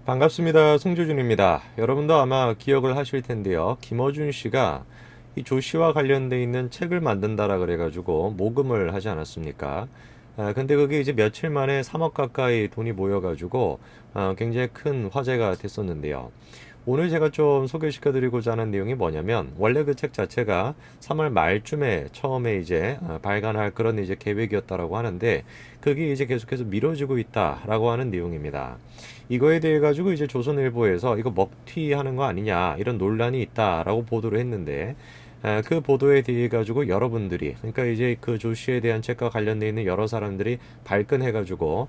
반갑습니다. 송조준입니다. 여러분도 아마 기억을 하실 텐데요. 김어준 씨가 이 조 씨와 관련돼 있는 책을 만든다라 그래가지고 모금을 하지 않았습니까? 근데 그게 이제 며칠 만에 3억 가까이 돈이 모여가지고 굉장히 큰 화제가 됐었는데요. 오늘 제가 좀 소개시켜드리고자 하는 내용이 뭐냐면 원래 그 책 자체가 3월 말쯤에 처음에 이제 발간할 그런 이제 계획이었다라고 하는데 그게 이제 계속해서 미뤄지고 있다라고 하는 내용입니다. 이거에 대해 가지고 이제 조선일보에서 이거 먹튀하는 거 아니냐 이런 논란이 있다라고 보도를 했는데 그 보도에 대해 가지고 여러분들이 그러니까 이제 그 조 씨에 대한 책과 관련돼 있는 여러 사람들이 발끈해 가지고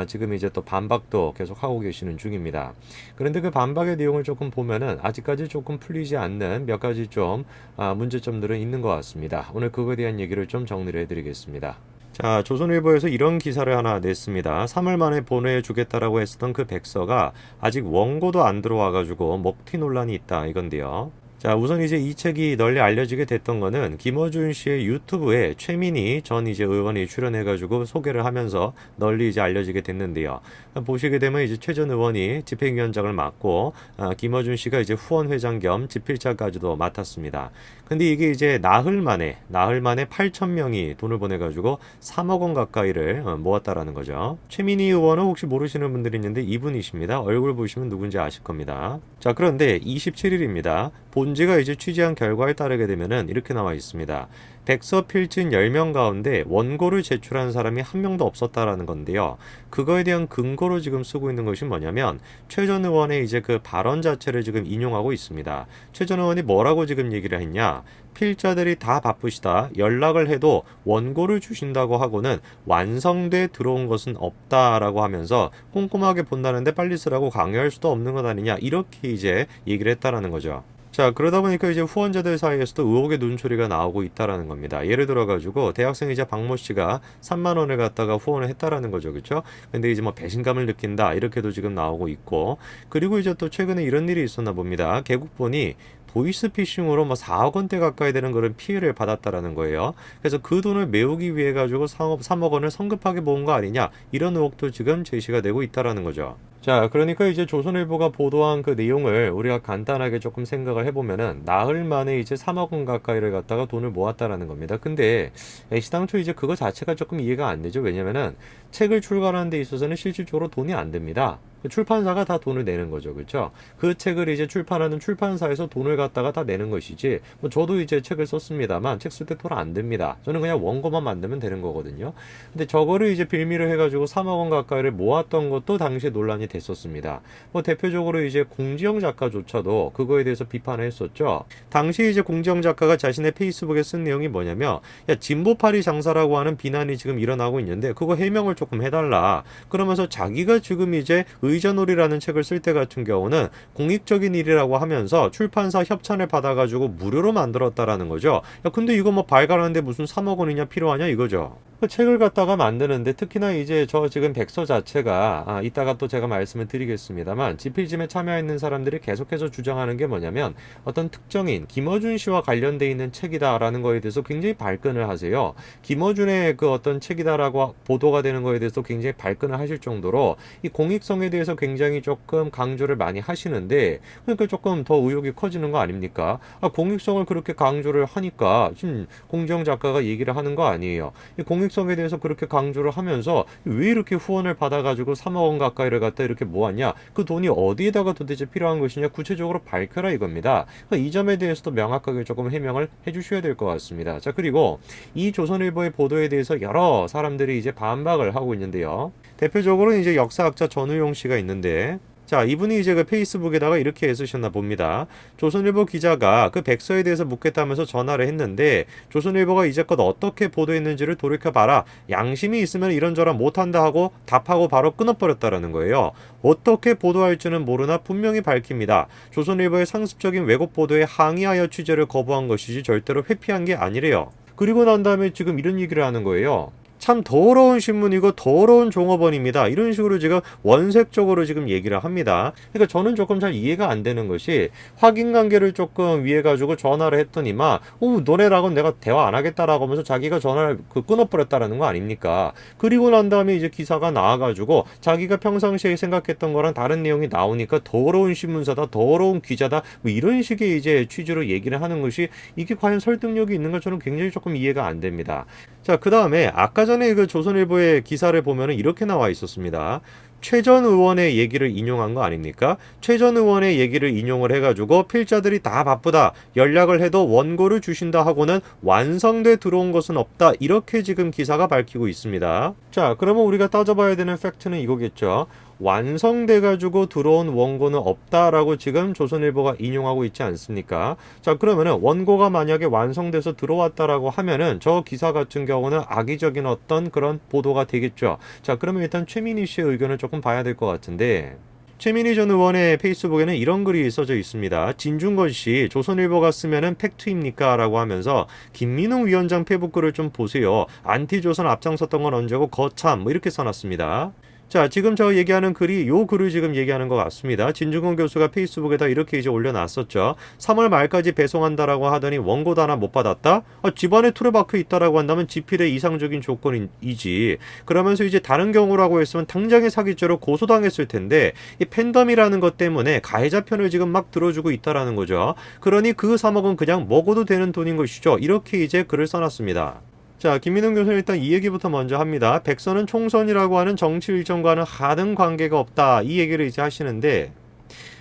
지금 이제 또 반박도 계속 하고 계시는 중입니다. 그런데 그 반박의 내용을 조금 보면은 아직까지 조금 풀리지 않는 몇 가지 좀 문제점들은 있는 것 같습니다. 오늘 그거에 대한 얘기를 좀 정리를 해드리겠습니다. 자, 조선일보에서 이런 기사를 하나 냈습니다. 3월 만에 보내주겠다라고 했었던 그 백서가 아직 원고도 안 들어와가지고 먹튀 논란이 있다 이건데요. 자, 우선 이제 이 책이 널리 알려지게 됐던 거는 김어준 씨의 유튜브에 최민희 전 이제 의원이 출연해가지고 소개를 하면서 널리 이제 알려지게 됐는데요. 보시게 되면 이제 최 전 의원이 집행위원장을 맡고 김어준 씨가 이제 후원회장 겸 집필자까지도 맡았습니다. 근데 이게 이제 나흘 만에 8천 명이 돈을 보내가지고 3억 원 가까이를 모았다라는 거죠. 최민희 의원은 혹시 모르시는 분들이 있는데 이분이십니다. 얼굴 보시면 누군지 아실 겁니다. 자, 그런데 27일입니다. 본지가 이제 취재한 결과에 따르게 되면은 이렇게 나와 있습니다. 백서 필진 10명 가운데 원고를 제출한 사람이 한 명도 없었다라는 건데요. 그거에 대한 근거로 지금 쓰고 있는 것이 뭐냐면 최 전 의원의 이제 그 발언 자체를 지금 인용하고 있습니다. 최 전 의원이 뭐라고 지금 얘기를 했냐? 필자들이 다 바쁘시다. 연락을 해도 원고를 주신다고 하고는 완성돼 들어온 것은 없다라고 하면서 꼼꼼하게 본다는데 빨리 쓰라고 강요할 수도 없는 것 아니냐. 이렇게 이제 얘기를 했다라는 거죠. 자, 그러다 보니까 이제 후원자들 사이에서도 의혹의 눈초리가 나오고 있다라는 겁니다. 예를 들어가지고 대학생이자 박모 씨가 3만 원을 갖다가 후원을 했다라는 거죠, 그렇죠? 근데 이제 뭐 배신감을 느낀다 이렇게도 지금 나오고 있고, 그리고 이제 또 최근에 이런 일이 있었나 봅니다. 개국본이 보이스피싱으로 뭐 4억 원대 가까이 되는 그런 피해를 받았다라는 거예요. 그래서 그 돈을 메우기 위해 가지고 3억 원을 성급하게 모은 거 아니냐 이런 의혹도 지금 제시가 되고 있다라는 거죠. 자, 그러니까 이제 조선일보가 보도한 그 내용을 우리가 간단하게 조금 생각을 해보면은 나흘 만에 이제 3억 원 가까이를 갖다가 돈을 모았다라는 겁니다. 근데 시당초 이제 그거 자체가 조금 이해가 안 되죠. 왜냐면은 책을 출간하는 데 있어서는 실질적으로 돈이 안 듭니다. 출판사가 다 돈을 내는 거죠. 그렇죠? 그 책을 이제 출판하는 출판사에서 돈을 갖다가 다 내는 것이지. 뭐 저도 이제 책을 썼습니다만 책 쓸 때 돈 안 듭니다. 저는 그냥 원고만 만들면 되는 거거든요. 근데 저거를 이제 빌미를 해가지고 3억 원 가까이를 모았던 것도 당시에 논란이 됐었습니다. 뭐 대표적으로 이제 공지영 작가조차도 그거에 대해서 비판을 했었죠. 당시 이제 공지영 작가가 자신의 페이스북에 쓴 내용이 뭐냐면 야, 진보파리 장사라고 하는 비난이 지금 일어나고 있는데 그거 해명을 조금 해달라. 그러면서 자기가 지금 이제 의전놀이라는 책을 쓸 때 같은 경우는 공익적인 일이라고 하면서 출판사 협찬을 받아가지고 무료로 만들었다라는 거죠. 야, 근데 이거 뭐 발간하는데 무슨 3억 원이냐 필요하냐 이거죠. 그 책을 갖다가 만드는데 특히나 이제 저 지금 백서 자체가 이따가 또 제가 말씀을 드리겠습니다만 집필짐에 참여했는 사람들이 계속해서 주장하는 게 뭐냐면 어떤 특정인 김어준 씨와 관련돼 있는 책이다라는 거에 대해서 굉장히 발끈을 하세요. 김어준의 그 어떤 책이다라고 보도가 되는 거에 대해서 굉장히 발끈을 하실 정도로 이 공익성에 대해서 굉장히 조금 강조를 많이 하시는데 그러니까 조금 더 의혹이 커지는 거 아닙니까? 공익성을 그렇게 강조를 하니까 지금 공정 작가가 얘기를 하는 거 아니에요. 이 공익성에 대해서 그렇게 강조를 하면서 왜 이렇게 후원을 받아가지고 3억 원 가까이를 갖다 이렇게 모았냐? 그 돈이 어디에다가 도대체 필요한 것이냐? 구체적으로 밝혀라 이겁니다. 이 점에 대해서도 명확하게 조금 해명을 해주셔야 될 것 같습니다. 자, 그리고 이 조선일보의 보도에 대해서 여러 사람들이 이제 반박을 하고 있는데요. 대표적으로 이제 역사학자 전우용 씨가 있는데 자, 이분이 이제 그 페이스북에다가 이렇게 쓰셨나 봅니다. 조선일보 기자가 그 백서에 대해서 묻겠다면서 전화를 했는데 조선일보가 이제껏 어떻게 보도했는지를 돌이켜봐라. 양심이 있으면 이런저런 못한다 하고 답하고 바로 끊어버렸다라는 거예요. 어떻게 보도할지는 모르나 분명히 밝힙니다. 조선일보의 상습적인 왜곡 보도에 항의하여 취재를 거부한 것이지 절대로 회피한 게 아니래요. 그리고 난 다음에 지금 이런 얘기를 하는 거예요. 참 더러운 신문이고 더러운 종업원입니다. 이런 식으로 지금 원색적으로 지금 얘기를 합니다. 그러니까 저는 조금 잘 이해가 안 되는 것이 확인 관계를 조금 위해 가지고 전화를 했더니만 너네랑은 내가 대화 안 하겠다라고 하면서 자기가 전화를 끊어버렸다라는 거 아닙니까? 그리고 난 다음에 이제 기사가 나와가지고 자기가 평상시에 생각했던 거랑 다른 내용이 나오니까 더러운 신문사다, 더러운 기자다, 뭐 이런 식의 이제 취지로 얘기를 하는 것이 이게 과연 설득력이 있는가 저는 굉장히 조금 이해가 안 됩니다. 자, 그 다음에 아까 전에 그 조선일보의 기사를 보면은 이렇게 나와 있었습니다. 최 전 의원의 얘기를 인용한 거 아닙니까? 최 전 의원의 얘기를 인용을 해가지고 필자들이 다 바쁘다. 연락을 해도 원고를 주신다 하고는 완성돼 들어온 것은 없다. 이렇게 지금 기사가 밝히고 있습니다. 자, 그러면 우리가 따져봐야 되는 팩트는 이거겠죠. 완성돼가지고 들어온 원고는 없다라고 지금 조선일보가 인용하고 있지 않습니까? 자, 그러면은 원고가 만약에 완성돼서 들어왔다라고 하면은 저 기사 같은 경우는 악의적인 어떤 그런 보도가 되겠죠. 자, 그러면 일단 최민희 씨의 의견을 조금 봐야 될 것 같은데, 최민희 전 의원의 페이스북에는 이런 글이 써져 있습니다. 진중권 씨, 조선일보가 쓰면은 팩트입니까? 라고 하면서 김민웅 위원장 페이북글을 좀 보세요. 안티조선 앞장섰던 건 언제고 거참 뭐 이렇게 써놨습니다. 자, 지금 저 얘기하는 글이 요 글을 지금 얘기하는 것 같습니다. 진중권 교수가 페이스북에다 이렇게 이제 올려놨었죠. 3월 말까지 배송한다라고 하더니 원고도 하나 못 받았다? 집안에 틀어박혀 있다라고 한다면 지필의 이상적인 조건이지. 그러면서 이제 다른 경우라고 했으면 당장의 사기죄로 고소당했을 텐데 이 팬덤이라는 것 때문에 가해자 편을 지금 막 들어주고 있다라는 거죠. 그러니 그 3억은 그냥 먹어도 되는 돈인 것이죠. 이렇게 이제 글을 써놨습니다. 자, 김민웅 교수는 일단 이 얘기부터 먼저 합니다. 백선은 총선이라고 하는 정치 일정과는 하등 관계가 없다. 이 얘기를 이제 하시는데,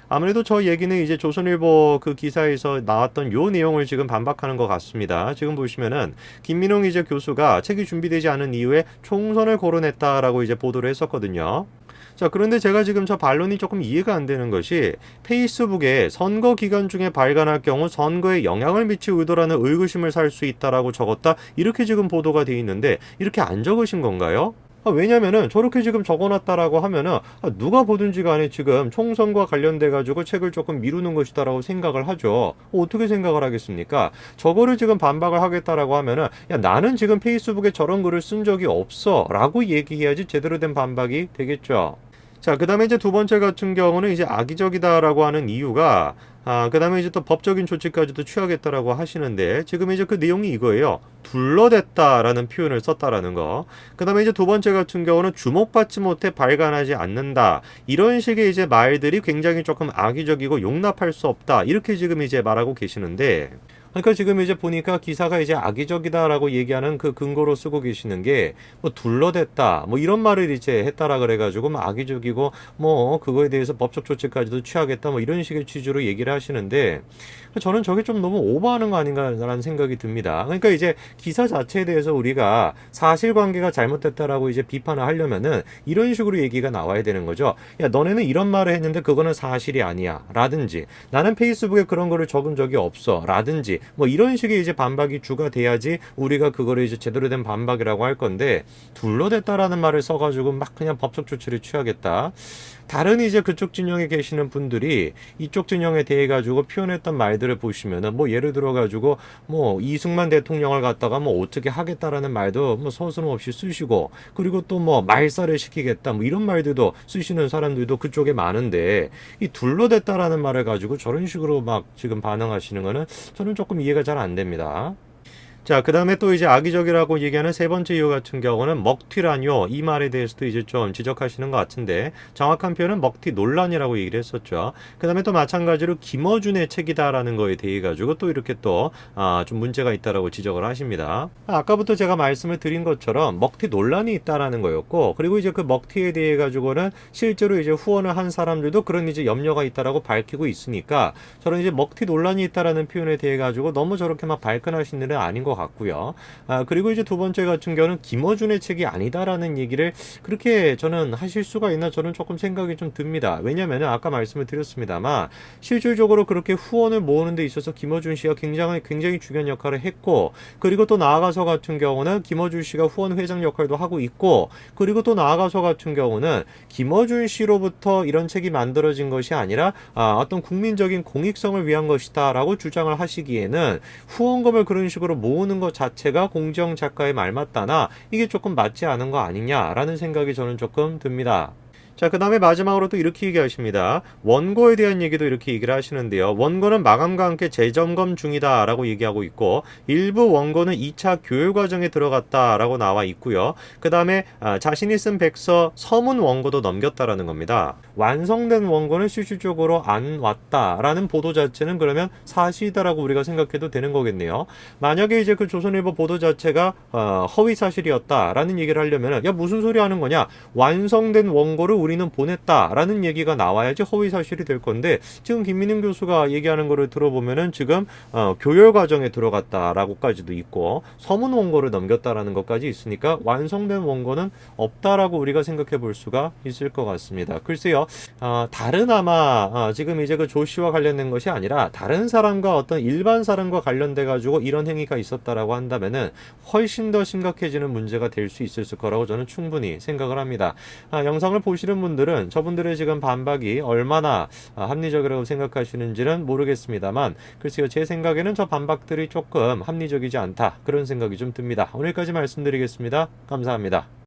아무래도 저 얘기는 이제 조선일보 그 기사에서 나왔던 요 내용을 지금 반박하는 것 같습니다. 지금 보시면은 김민웅 이제 교수가 책이 준비되지 않은 이후에 총선을 거론했다라고 이제 보도를 했었거든요. 자, 그런데 제가 지금 저 반론이 조금 이해가 안 되는 것이 페이스북에 선거 기간 중에 발간할 경우 선거에 영향을 미칠 의도라는 의구심을 살 수 있다라고 적었다. 이렇게 지금 보도가 돼 있는데 이렇게 안 적으신 건가요? 왜냐면은 저렇게 지금 적어놨다라고 하면은 누가 보든지 간에 지금 총선과 관련돼 가지고 책을 조금 미루는 것이다라고 생각을 하죠. 어떻게 생각을 하겠습니까? 저거를 지금 반박을 하겠다라고 하면은 야, 나는 지금 페이스북에 저런 글을 쓴 적이 없어 라고 얘기해야지 제대로 된 반박이 되겠죠. 자, 그 다음에 이제 두 번째 같은 경우는 이제 악의적이다라고 하는 이유가, 그 다음에 이제 또 법적인 조치까지도 취하겠다라고 하시는데, 지금 이제 그 내용이 이거예요. 둘러댔다라는 표현을 썼다라는 거. 그 다음에 이제 두 번째 같은 경우는 주목받지 못해 발간하지 않는다. 이런 식의 이제 말들이 굉장히 조금 악의적이고 용납할 수 없다. 이렇게 지금 이제 말하고 계시는데, 그러니까 지금 이제 보니까 기사가 이제 악의적이다라고 얘기하는 그 근거로 쓰고 계시는 게 뭐 둘러댔다 뭐 이런 말을 이제 했다라 그래가지고 뭐 악의적이고 뭐 그거에 대해서 법적 조치까지도 취하겠다 뭐 이런 식의 취지로 얘기를 하시는데 저는 저게 좀 너무 오버하는 거 아닌가라는 생각이 듭니다. 그러니까 이제 기사 자체에 대해서 우리가 사실관계가 잘못됐다라고 이제 비판을 하려면은 이런 식으로 얘기가 나와야 되는 거죠. 야, 너네는 이런 말을 했는데 그거는 사실이 아니야 라든지 나는 페이스북에 그런 거를 적은 적이 없어 라든지 뭐 이런 식의 이제 반박이 주가 돼야지 우리가 그거를 이제 제대로 된 반박이라고 할 건데 둘러댔다라는 말을 써가지고 막 그냥 법적 조치를 취하겠다. 다른 이제 그쪽 진영에 계시는 분들이 이쪽 진영에 대해 가지고 표현했던 말들을 보시면은 뭐 예를 들어 가지고 뭐 이승만 대통령을 갖다가 뭐 어떻게 하겠다라는 말도 뭐 서슴없이 쓰시고 그리고 또 뭐 말살을 시키겠다 뭐 이런 말들도 쓰시는 사람들도 그쪽에 많은데 이 둘러댔다라는 말을 가지고 저런 식으로 막 지금 반응하시는 거는 저는 조금 이해가 잘 안 됩니다. 자, 그 다음에 또 이제 악의적이라고 얘기하는 세 번째 이유 같은 경우는 먹튀라뇨. 이 말에 대해서도 이제 좀 지적하시는 것 같은데 정확한 표현은 먹튀 논란이라고 얘기를 했었죠. 그 다음에 또 마찬가지로 김어준의 책이다라는 거에 대해 가지고 또 이렇게 또 좀 문제가 있다라고 지적을 하십니다. 아까부터 제가 말씀을 드린 것처럼 먹튀 논란이 있다라는 거였고 그리고 이제 그 먹튀에 대해 가지고는 실제로 이제 후원을 한 사람들도 그런 이제 염려가 있다라고 밝히고 있으니까 저는 이제 먹튀 논란이 있다라는 표현에 대해 가지고 너무 저렇게 막 발끈하신 일은 아닌 것 같고요. 그리고 이제 두 번째 같은 경우는 김어준의 책이 아니다라는 얘기를 그렇게 저는 하실 수가 있나 저는 조금 생각이 좀 듭니다. 왜냐면은 아까 말씀을 드렸습니다만 실질적으로 그렇게 후원을 모으는 데 있어서 김어준 씨가 굉장히 중요한 역할을 했고 그리고 또 나아가서 같은 경우는 김어준 씨가 후원 회장 역할도 하고 있고 그리고 또 나아가서 같은 경우는 김어준 씨로부터 이런 책이 만들어진 것이 아니라 어떤 국민적인 공익성을 위한 것이다 라고 주장을 하시기에는 후원금을 그런 식으로 모으는 나오는 것 자체가 공지영 작가의 말 맞다나 이게 조금 맞지 않은 거 아니냐라는 생각이 저는 조금 듭니다. 자, 그 다음에 마지막으로 또 이렇게 얘기하십니다. 원고에 대한 얘기도 이렇게 얘기를 하시는데요. 원고는 마감과 함께 재점검 중이다 라고 얘기하고 있고, 일부 원고는 2차 교육 과정에 들어갔다 라고 나와 있고요. 그 다음에 자신이 쓴 백서 서문 원고도 넘겼다라는 겁니다. 완성된 원고는 실질적으로 안 왔다라는 보도 자체는 그러면 사실이다라고 우리가 생각해도 되는 거겠네요. 만약에 이제 그 조선일보 보도 자체가 허위 사실이었다라는 얘기를 하려면, 야, 무슨 소리 하는 거냐? 완성된 원고를 우리는 보냈다라는 얘기가 나와야지 허위 사실이 될 건데, 지금 김민임 교수가 얘기하는 거를 들어보면은 지금 교열 과정에 들어갔다라고까지도 있고 서문 원고를 넘겼다라는 것까지 있으니까 완성된 원고는 없다라고 우리가 생각해 볼 수가 있을 것 같습니다. 글쎄요, 다른 아마 지금 이제 그 조 씨와 관련된 것이 아니라 다른 사람과 어떤 일반 사람과 관련돼 가지고 이런 행위가 있었다라고 한다면은 훨씬 더 심각해지는 문제가 될 수 있을 거라고 저는 충분히 생각을 합니다. 영상을 보시는 분들은 저분들의 지금 반박이 얼마나 합리적이라고 생각하시는지는 모르겠습니다만, 글쎄요, 제 생각에는 저 반박들이 조금 합리적이지 않다, 그런 생각이 좀 듭니다. 오늘까지 말씀드리겠습니다. 감사합니다.